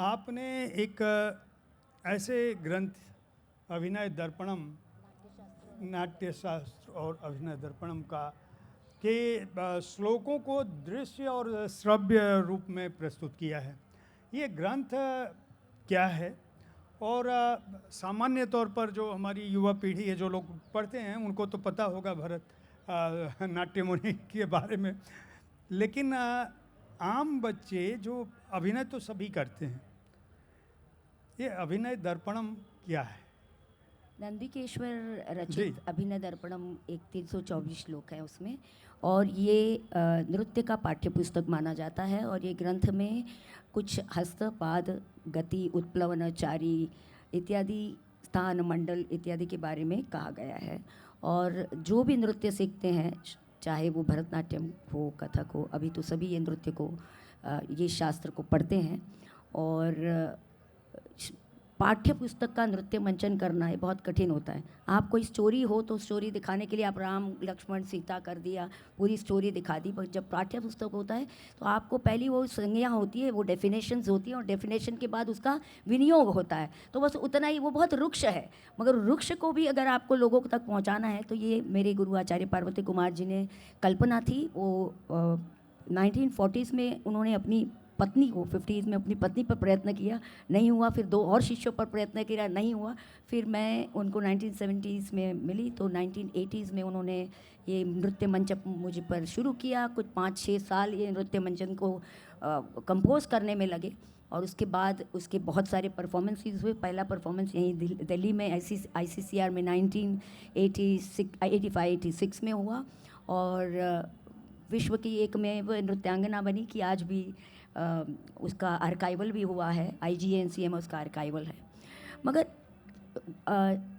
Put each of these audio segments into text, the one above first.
आपने एक ऐसे ग्रंथ अभिनय दर्पणम, नाट्य शास्त्र और अभिनय दर्पणम का के श्लोकों को दृश्य और श्रव्य रूप में प्रस्तुत किया है। ये ग्रंथ क्या है? और सामान्य तौर पर जो हमारी युवा पीढ़ी है, जो लोग पढ़ते हैं, उनको तो पता होगा भरत नाट्यमुनि के बारे में, लेकिन आम बच्चे जो अभिनय तो सभी करते हैं, ये अभिनय दर्पणम क्या है? नंदिकेश्वर रचित अभिनय दर्पणम एक 324 श्लोक है उसमें, और ये नृत्य का पाठ्य पुस्तक माना जाता है। और ये ग्रंथ में कुछ हस्त, पाद, गति, उत्प्लवन, चारी इत्यादि, स्थान, मंडल इत्यादि के बारे में कहा गया है। और जो भी नृत्य सीखते हैं, चाहे वो भरतनाट्यम हो, कथक हो, अभी तो सभी ये नृत्य को, ये शास्त्र को पढ़ते हैं। और पाठ्य पुस्तक का नृत्य मंचन करना है बहुत कठिन होता है। आप कोई स्टोरी हो तो स्टोरी दिखाने के लिए आप राम, लक्ष्मण, सीता कर दिया, पूरी स्टोरी दिखा दी, पर जब पाठ्य पुस्तक होता है तो आपको पहली वो संज्ञा होती है, वो डेफिनेशंस होती हैं, और डेफिनेशन के बाद उसका विनियोग होता है। तो बस उतना ही, वो बहुत रुक्ष है, मगर रुक्ष को भी अगर आपको लोगों तक पहुँचाना है तो ये मेरे गुरु आचार्य पार्वती कुमार जी ने कल्पना थी। वो 1940s में उन्होंने अपनी पत्नी को, 50s में अपनी पत्नी पर प्रयत्न किया, नहीं हुआ। फिर 2 और शिष्यों पर प्रयत्न किया, नहीं हुआ। फिर मैं उनको 1970s में मिली, तो 1980s में उन्होंने ये नृत्य मंच मुझ पर शुरू किया। कुछ 5-6 साल ये नृत्य मंचन को कंपोज करने में लगे, और उसके बाद उसके बहुत सारे परफॉर्मेंसेस हुए। पहला परफॉर्मेंस यहीं दिल्ली में ICCR में 1985-86 में हुआ, और विश्व की एक में वो नृत्यांगना बनी कि आज भी उसका आर्काइवल भी हुआ है, IGNCA में उसका आर्काइवल है। मगर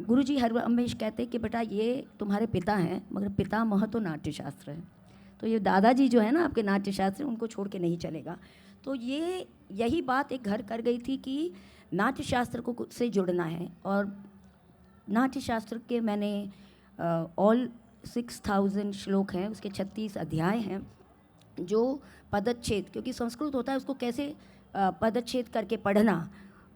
गुरुजी हर हमेश कहते कि बेटा ये तुम्हारे पिता हैं, मगर पितामह तो नाट्यशास्त्र है। तो ये दादाजी जो है ना आपके नाट्यशास्त्र, उनको छोड़ के नहीं चलेगा। तो यही बात एक घर कर गई थी कि नाट्यशास्त्र को से जुड़ना है। और नाट्यशास्त्र के मैंने ऑल 6000 श्लोक हैं, उसके 36 अध्याय हैं, जो पदच्छेद, क्योंकि संस्कृत होता है उसको कैसे पदच्छेद करके पढ़ना,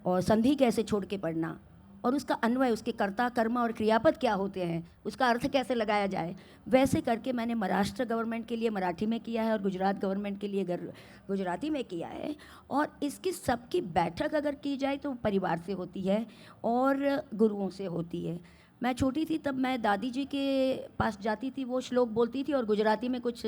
और संधि कैसे छोड़ के पढ़ना, और उसका अन्वय, उसके कर्ता, कर्म और क्रियापद क्या होते हैं, उसका अर्थ कैसे लगाया जाए, वैसे करके मैंने महाराष्ट्र गवर्नमेंट के लिए मराठी में किया है, और गुजरात गवर्नमेंट के लिए गुजराती में किया है। और इसकी सबकी बैठक अगर की जाए तो परिवार से होती है और गुरुओं से होती है। मैं छोटी थी तब मैं दादी जी के पास जाती थी, वो श्लोक बोलती थी, और गुजराती में कुछ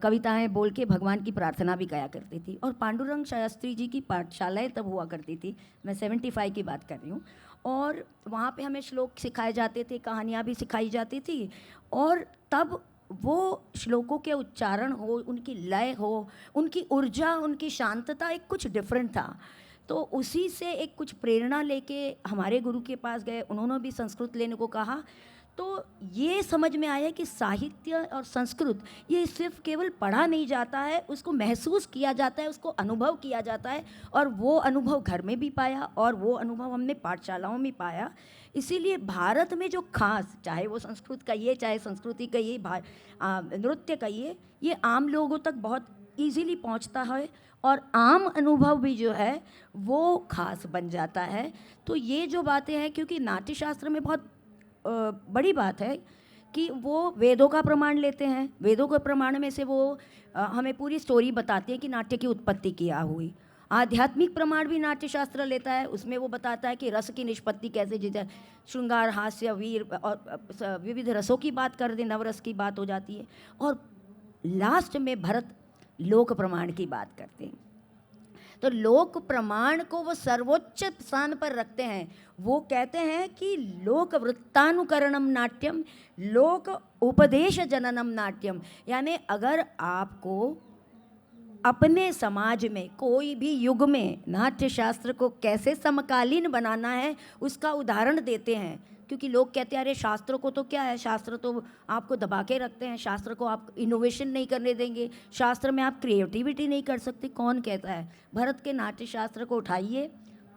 कविताएं बोल के भगवान की प्रार्थना भी गाया करती थी। और पांडुरंग शास्त्री जी की पाठशालाएं तब हुआ करती थी, मैं 75 की बात कर रही हूँ। और वहाँ पे हमें श्लोक सिखाए जाते थे, कहानियाँ भी सिखाई जाती थी, और तब वो श्लोकों के उच्चारण हो, उनकी लय हो, उनकी ऊर्जा, उनकी शांतता एक कुछ डिफरेंट था। तो उसी से एक कुछ प्रेरणा लेके हमारे गुरु के पास गए, उन्होंने भी संस्कृत लेने को कहा। तो ये समझ में आया कि साहित्य और संस्कृत ये सिर्फ केवल पढ़ा नहीं जाता है, उसको महसूस किया जाता है, उसको अनुभव किया जाता है। और वो अनुभव घर में भी पाया, और वो अनुभव हमने पाठशालाओं में पाया। इसीलिए भारत में जो खास, चाहे वो संस्कृत कहिए, चाहे संस्कृति कहिए, नृत्य कहिए, ये आम लोगों तक बहुत ईजीली पहुंचता है, और आम अनुभव भी जो है वो खास बन जाता है। तो ये जो बातें हैं, क्योंकि नाट्यशास्त्र में बहुत बड़ी बात है कि वो वेदों का प्रमाण लेते हैं, वेदों के प्रमाण में से वो हमें पूरी स्टोरी बताते हैं कि नाट्य की उत्पत्ति क्या हुई। आध्यात्मिक प्रमाण भी नाट्यशास्त्र लेता है, उसमें वो बताता है कि रस की निष्पत्ति कैसे, जैसे श्रृंगार, हास्य, वीर, और विविध रसों की बात कर दे, नवरस की बात हो जाती है। और लास्ट में भरत लोक प्रमाण की बात करते हैं। तो लोक प्रमाण को वो सर्वोच्च स्थान पर रखते हैं। वो कहते हैं कि लोक वृत्तानुकरणम नाट्यम, लोक उपदेश जननम नाट्यम। यानी अगर आपको अपने समाज में कोई भी युग में नाट्यशास्त्र को कैसे समकालीन बनाना है, उसका उदाहरण देते हैं। क्योंकि लोग कहते हैं अरे शास्त्रों को तो क्या है, शास्त्र तो आपको दबा के रखते हैं, शास्त्र को आप इनोवेशन नहीं करने देंगे, शास्त्र में आप क्रिएटिविटी नहीं कर सकते। कौन कहता है? भरत के नाट्यशास्त्र को उठाइए,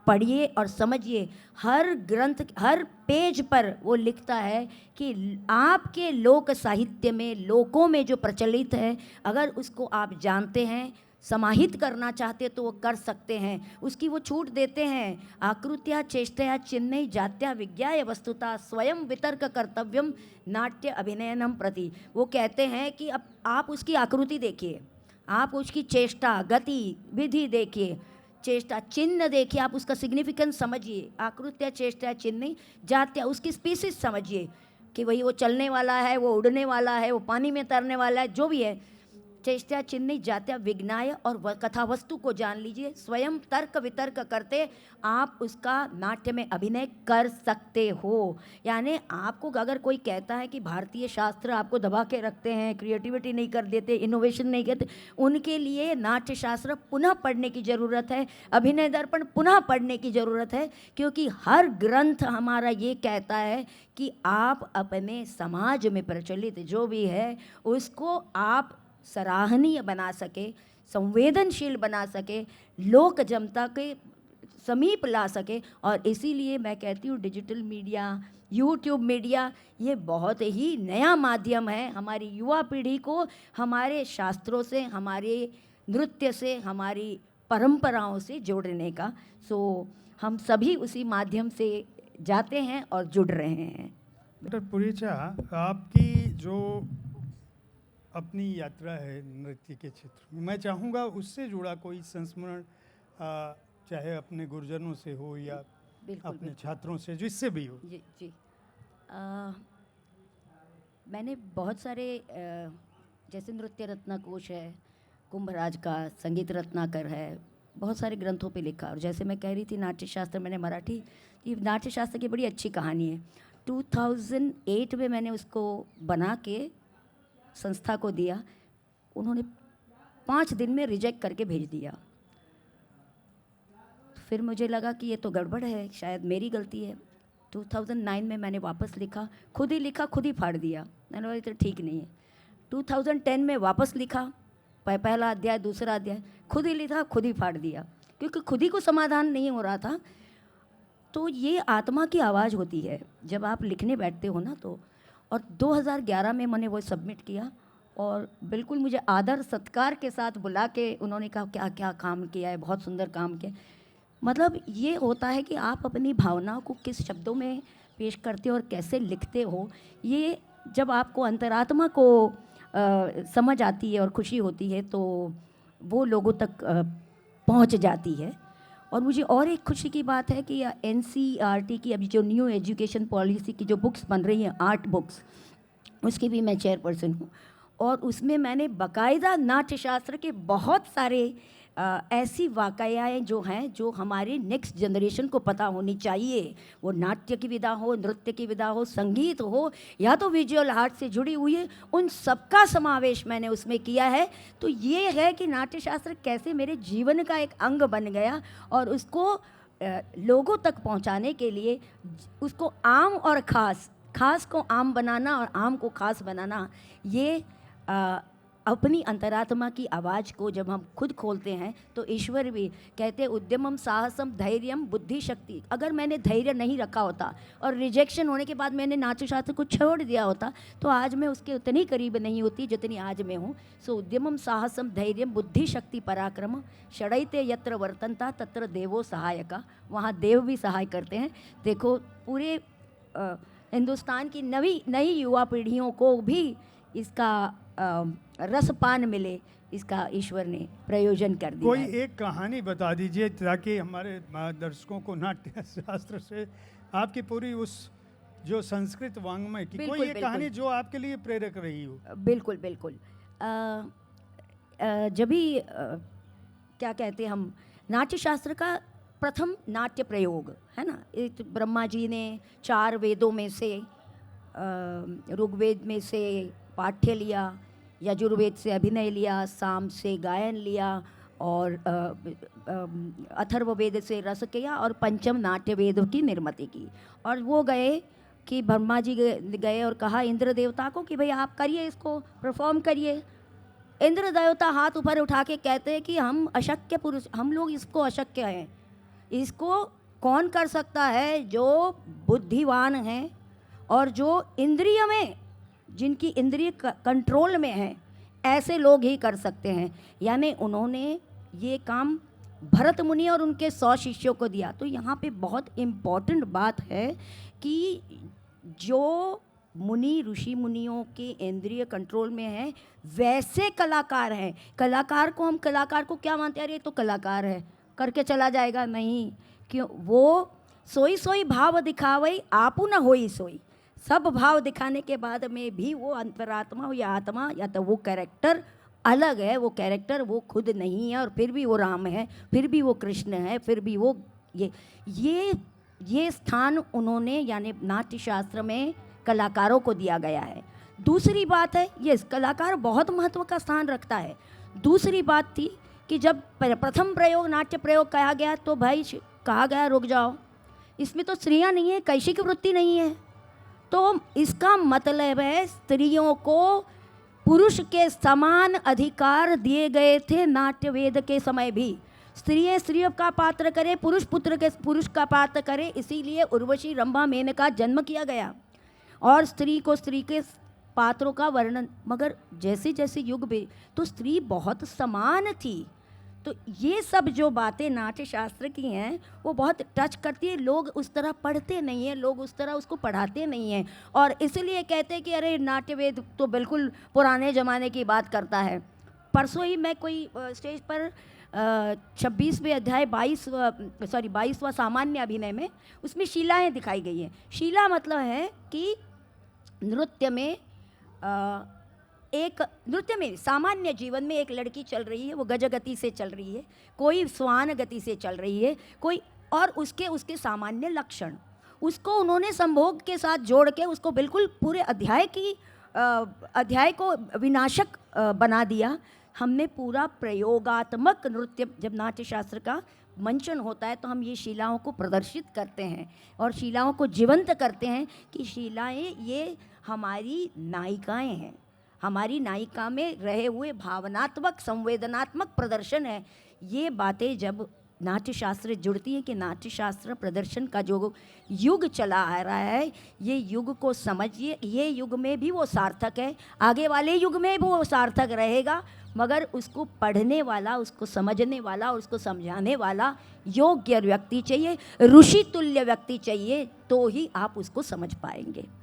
पढ़िए और समझिए। हर ग्रंथ, हर पेज पर वो लिखता है कि आपके लोक साहित्य में, लोकों में जो प्रचलित है, अगर उसको आप जानते हैं समाहित करना चाहते तो वो कर सकते हैं, उसकी वो छूट देते हैं। आकृत्या चेष्टया चिन्है जात्या विज्ञाय वस्तुता स्वयं वितर्क कर्तव्यम नाट्य अभिनयनम प्रति। वो कहते हैं कि अब आप उसकी आकृति देखिए, आप उसकी चेष्टा गति विधि देखिए, चेष्टा चिन्ह देखिए, आप उसका सिग्निफिकेंस समझिए। आकृत्या चेष्टा चिन्ह जात्या, उसकी स्पीसीज समझिए कि वही वो चलने वाला है, वो उड़ने वाला है, वो पानी में तैरने वाला है, जो भी है। चेष्टा चिन्ह जात्या विज्ञाय, और कथा वस्तु को जान लीजिए। स्वयं तर्क वितर्क करते आप उसका नाट्य में अभिनय कर सकते हो। यानी आपको अगर कोई कहता है कि भारतीय शास्त्र आपको दबा के रखते हैं, क्रिएटिविटी नहीं कर देते, इनोवेशन नहीं करते, उनके लिए नाट्य शास्त्र पुनः पढ़ने की ज़रूरत है, अभिनय दर्पण पुनः पढ़ने की ज़रूरत है। क्योंकि हर ग्रंथ हमारा ये कहता है कि आप अपने समाज में प्रचलित जो भी है उसको आप सराहनीय बना सके, संवेदनशील बना सके, लोक जनता के समीप ला सके। और इसीलिए मैं कहती हूँ डिजिटल मीडिया, यूट्यूब मीडिया ये बहुत ही नया माध्यम है हमारी युवा पीढ़ी को हमारे शास्त्रों से, हमारे नृत्य से, हमारी परंपराओं से जोड़ने का। सो हम सभी उसी माध्यम से जाते हैं और जुड़ रहे हैं। डॉक्टर पुरीचा, आपकी जो अपनी यात्रा है नृत्य के क्षेत्र में, मैं चाहूँगा उससे जुड़ा कोई संस्मरण, चाहे अपने गुरुजनों से हो या बिल्कुल, अपने बिल्कुल। छात्रों से, जिससे भी हो। जी जी। मैंने बहुत सारे जैसे नृत्य रत्नकोश है, कुंभराज का, संगीत रत्नाकर है, बहुत सारे ग्रंथों पे लिखा। और जैसे मैं कह रही थी नाट्यशास्त्र, मैंने मराठी, ये नाट्यशास्त्र की बड़ी अच्छी कहानी है। 2008 में मैंने उसको बना के संस्था को दिया, उन्होंने 5 दिन में रिजेक्ट करके भेज दिया। फिर मुझे लगा कि ये तो गड़बड़ है, शायद मेरी गलती है। 2009 में मैंने वापस लिखा, खुद ही लिखा, खुद ही फाड़ दिया। मैंने बोला तो ठीक नहीं है। 2010 में वापस लिखा, पहला अध्याय, दूसरा अध्याय, खुद ही लिखा, खुद ही फाड़ दिया, क्योंकि खुद ही को समाधान नहीं हो रहा था। तो ये आत्मा की आवाज़ होती है जब आप लिखने बैठते हो ना। तो और 2011 में मैंने वो सबमिट किया, और बिल्कुल मुझे आदर सत्कार के साथ बुला के उन्होंने कहा क्या क्या काम किया है, बहुत सुंदर काम किया। मतलब ये होता है कि आप अपनी भावनाओं को किस शब्दों में पेश करते हो और कैसे लिखते हो, ये जब आपको अंतरात्मा को समझ आती है और खुशी होती है तो वो लोगों तक पहुंच जाती है। और मुझे और एक खुशी की बात है कि NCERT की अभी जो न्यू एजुकेशन पॉलिसी की जो बुक्स बन रही हैं, 8 बुक्स, उसकी भी मैं चेयरपर्सन हूँ। और उसमें मैंने बाकायदा नाट्यशास्त्र के बहुत सारे ऐसी वाकयाएँ जो हैं जो हमारे नेक्स्ट जनरेशन को पता होनी चाहिए। वो नाट्य की विधा हो, नृत्य की विधा हो, संगीत हो, या तो विजुअल आर्ट से जुड़ी हुई है, उन सबका समावेश मैंने उसमें किया है। तो ये है कि नाट्यशास्त्र कैसे मेरे जीवन का एक अंग बन गया, और उसको लोगों तक पहुंचाने के लिए उसको आम और खास को आम बनाना और आम को खास बनाना, ये अपनी अंतरात्मा की आवाज़ को जब हम खुद खोलते हैं तो ईश्वर भी कहते हैं उद्यमम साहसम धैर्यम बुद्धि शक्ति। अगर मैंने धैर्य नहीं रखा होता और रिजेक्शन होने के बाद मैंने नाट्यशास्त्र को छोड़ दिया होता तो आज मैं उसके उतनी करीब नहीं होती जितनी आज मैं हूँ। सो उद्यमम साहसम धैर्यम बुद्धि शक्ति पराक्रम षड़यते यत्र वर्तनता तत्र देवो सहायका। वहाँ देव भी सहाय करते हैं। देखो पूरे हिंदुस्तान की नई युवा पीढ़ियों को भी इसका रसपान मिले, इसका ईश्वर ने प्रयोजन कर दिया। कोई एक कहानी बता दीजिए ताकि हमारे दर्शकों को नाट्य शास्त्र से आपकी पूरी उस जो संस्कृत वाङ्मय की कोई एक कहानी जो आपके लिए प्रेरक रही हो। बिल्कुल बिल्कुल। जब भी क्या कहते हैं हम, नाट्य शास्त्र का प्रथम नाट्य प्रयोग है ना, एक ब्रह्मा जी ने 4 वेदों में से ऋग्वेद में से पाठ्य लिया, यजुर्वेद से अभिनय लिया, साम से गायन लिया, और अथर्ववेद से रस किया, और पंचम नाट्य वेद की निर्मिति की। और वो गए कि ब्रह्मा जी गए और कहा इंद्र देवता को कि भाई आप करिए, इसको परफॉर्म करिए। इंद्र देवता हाथ ऊपर उठा के कहते हैं कि हम अशक्य पुरुष, हम लोग इसको अशक्य हैं, इसको कौन कर सकता है? जो बुद्धिवान हैं और जो इंद्रिय में, जिनकी इंद्रिय कंट्रोल में है, ऐसे लोग ही कर सकते हैं। यानी उन्होंने ये काम भरत मुनि और उनके 100 शिष्यों को दिया। तो यहाँ पे बहुत इम्पॉर्टेंट बात है कि जो मुनि ऋषि मुनियों के इंद्रिय कंट्रोल में है वैसे कलाकार हैं। कलाकार को हम कलाकार को क्या मानते हैं, अरे ये तो कलाकार है करके चला जाएगा, नहीं। क्यों? वो सोई सोई भाव दिखावई आपू न होई सोई। सब भाव दिखाने के बाद में भी वो अंतरात्मा या आत्मा या तो वो कैरेक्टर अलग है, वो कैरेक्टर वो खुद नहीं है, और फिर भी वो राम है, फिर भी वो कृष्ण है, फिर भी वो ये स्थान उन्होंने यानी नाट्य शास्त्र में कलाकारों को दिया गया है। दूसरी बात है, ये कलाकार बहुत महत्व का स्थान रखता है। दूसरी बात थी कि जब प्रथम प्रयोग नाट्य प्रयोग कहा गया तो भाई कहा गया रुक जाओ, इसमें तो स्त्रियां नहीं है, कैशिक वृत्ति नहीं है। तो इसका मतलब है स्त्रियों को पुरुष के समान अधिकार दिए गए थे नाट्य वेद के समय भी। स्त्रियों का पात्र करे, पुरुष पुरुष का पात्र करे, इसीलिए उर्वशी रंभा मेनका जन्म किया गया और स्त्री को स्त्री के पात्रों का वर्णन। मगर जैसे जैसे युग भी तो स्त्री बहुत समान थी। तो ये सब जो बातें नाट्य शास्त्र की हैं वो बहुत टच करती है। लोग उस तरह पढ़ते नहीं हैं, लोग उस तरह उसको पढ़ाते नहीं हैं, और इसलिए कहते हैं कि अरे नाट्य वेद तो बिल्कुल पुराने ज़माने की बात करता है। परसों ही मैं कोई स्टेज पर 26वें अध्याय 22वां सामान्य अभिनय में उसमें शीलाएँ दिखाई गई हैं। शीला मतलब है कि नृत्य में सामान्य जीवन में एक लड़की चल रही है, वो गज गति से चल रही है, कोई श्वान गति से चल रही है, कोई और उसके सामान्य लक्षण, उसको उन्होंने संभोग के साथ जोड़ के उसको बिल्कुल पूरे अध्याय को विनाशक बना दिया। हमने पूरा प्रयोगात्मक नृत्य, जब नाट्य शास्त्र का मंचन होता है तो हम ये शीलाओं को प्रदर्शित करते हैं और शीलाओं को जीवंत करते हैं कि शीलाएँ ये हमारी नायिकाएँ हैं, हमारी नायिका में रहे हुए भावनात्मक संवेदनात्मक प्रदर्शन है। ये बातें जब नाट्य शास्त्र जुड़ती है कि नाट्य शास्त्र प्रदर्शन का जो युग चला आ रहा है, ये युग को समझिए, ये युग में भी वो सार्थक है, आगे वाले युग में भी वो सार्थक रहेगा, मगर उसको पढ़ने वाला, उसको समझने वाला और उसको समझाने वाला योग्य व्यक्ति चाहिए, ऋषि तुल्य व्यक्ति चाहिए, तो ही आप उसको समझ पाएंगे।